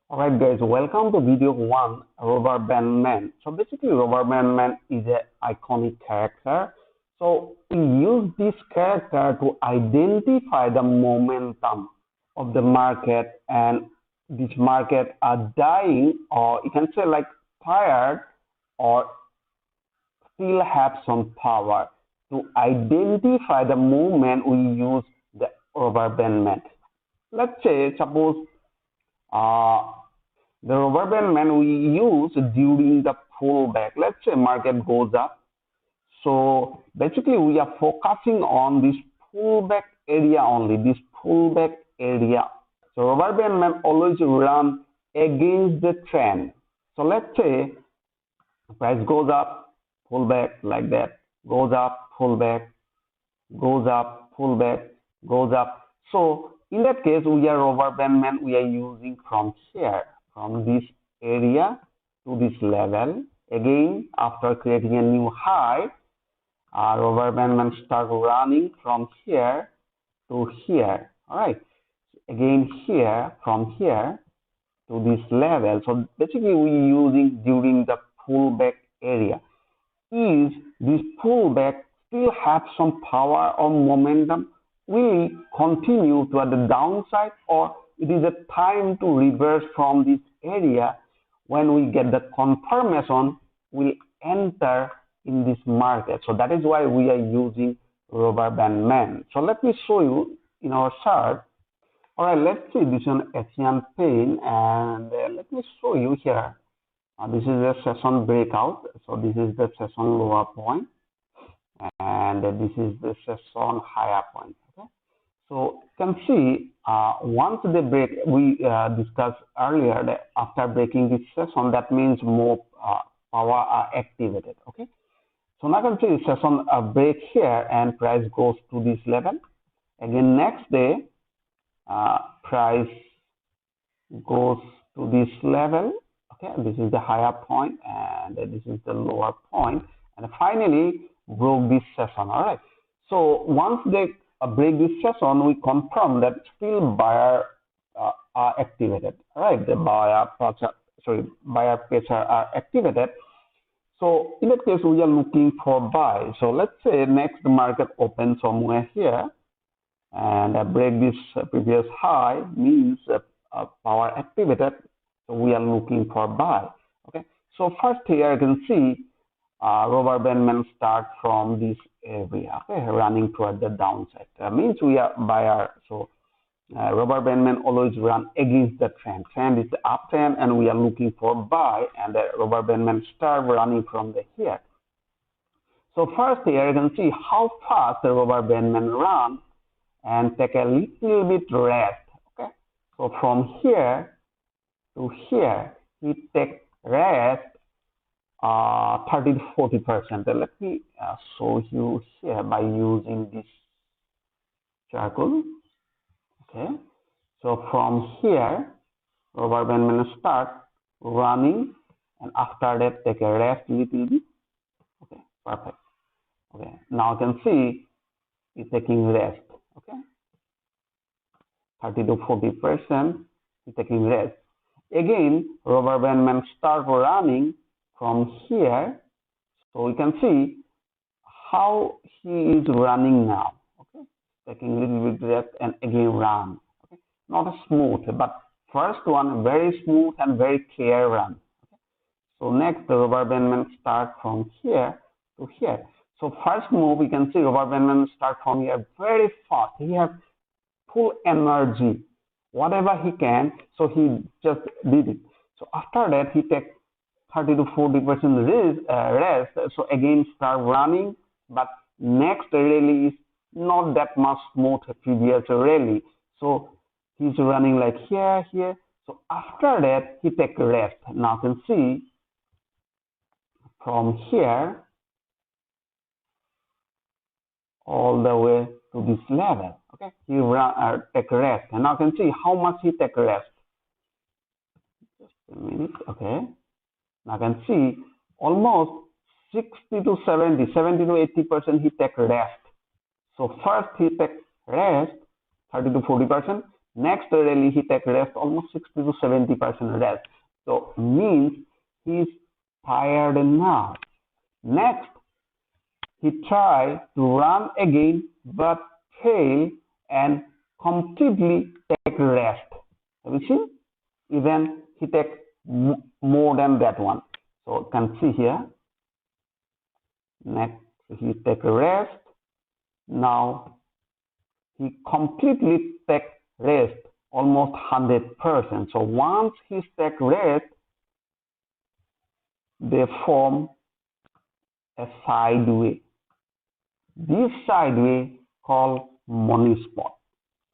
Alright guys, welcome to video 1, Rubber Band Man. So basically Rubber Band Man is an iconic character. So we use this character to identify the momentum of the market, and this market are dying, or you can say like tired, or still have some power. To identify the movement, we use the Rubber Band Man. Let's say suppose the rubber band man we use during the pullback. Let's say market goes up. So basically we are focusing on this pullback area only, this pullback area. So rubber band man always run against the trend. So let's say price goes up, pullback like that, goes up, pullback, goes up, pullback, goes up. So in that case, we are rubber band man, we are using from here, from this area to this level. Again, after creating a new high, rubber band man start running from here to here. All right. Again here, from here to this level. So basically we using during the pullback area. Is this pullback still have some power or momentum? Will continue to the downside, or it is a time to reverse from this area? When we get the confirmation, we'll enter in this market. So that is why we are using rubber band man. So let me show you in our chart. All right, let's see this one Asian pain, and let me show you here. This is a session breakout. So this is the session lower point, and this is the session higher point. Okay, so you can see once they break, we discussed earlier that after breaking this session, that means more power are activated. Okay, so now you can see session break here and price goes to this level. Again, next day price goes to this level. Okay, this is the higher point and this is the lower point, and finally broke this session. All right, so once they break this session, we confirm that still buyer are activated. All right, the buyer pressure are activated. So in that case, we are looking for buy. So let's say next market opens somewhere here and break this previous high, means power activated. So we are looking for buy. Okay, so first here you can see rubber band man start from this area, okay, running toward the downside. Means we are buyer. So rubber band man always run against the trend. Trend is the uptrend, and we are looking for buy, and the rubber band man start running from the here. So first here you can see how fast the rubber band man run and take a little bit rest. Okay, so from here to here, he take rest 30 to 40%. Let me show you here by using this charcoal. Okay, so from here, rubber band man start running, and after that take a rest little bit. Okay, perfect. Okay, now you can see it's taking rest. Okay, 30 to 40%, he's taking rest. Again, rubber band man start running from here, so we can see how he is running now. Okay, taking a little bit rest and again run. Okay, not a smooth, but first one very smooth and very clear run. Okay, so next the rubber band man start from here to here. So first move, we can see rubber band man start from here very fast. He has full energy, whatever he can, so he just did it. So after that, he takes 30 to 40% rest. So again start running, but next rally is not that much smooth previous rally. So he's running like here. So after that, he take rest. Now you can see from here all the way to this level. Okay, he take rest, and now you can see how much he take rest. Just a minute. Okay, now you can see almost 60 to 70 to 80% he take rest. So first he take rest 30 to 40%. Next rally he take rest, almost 60 to 70% rest. So means he's tired now. Next, he tried to run again but failed and completely take rest. Have you seen? Even he take more than that one. So you can see here. Next, he take rest. Now he completely take rest, almost 100%. So once he take rest, they form a sideway. This sideway called money spot.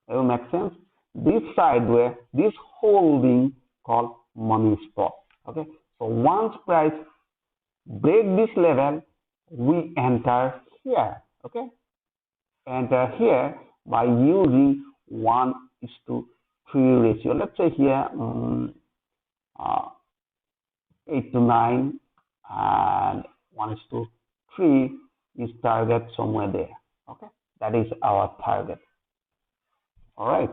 Does it make sense? This sideway, this holding called money spot. Okay. So once price break this level, we enter here. Okay. Enter here by using 1:3 ratio. Let's say here 8 to 9 and 1:3 is target somewhere there. Okay, that is our target. All right.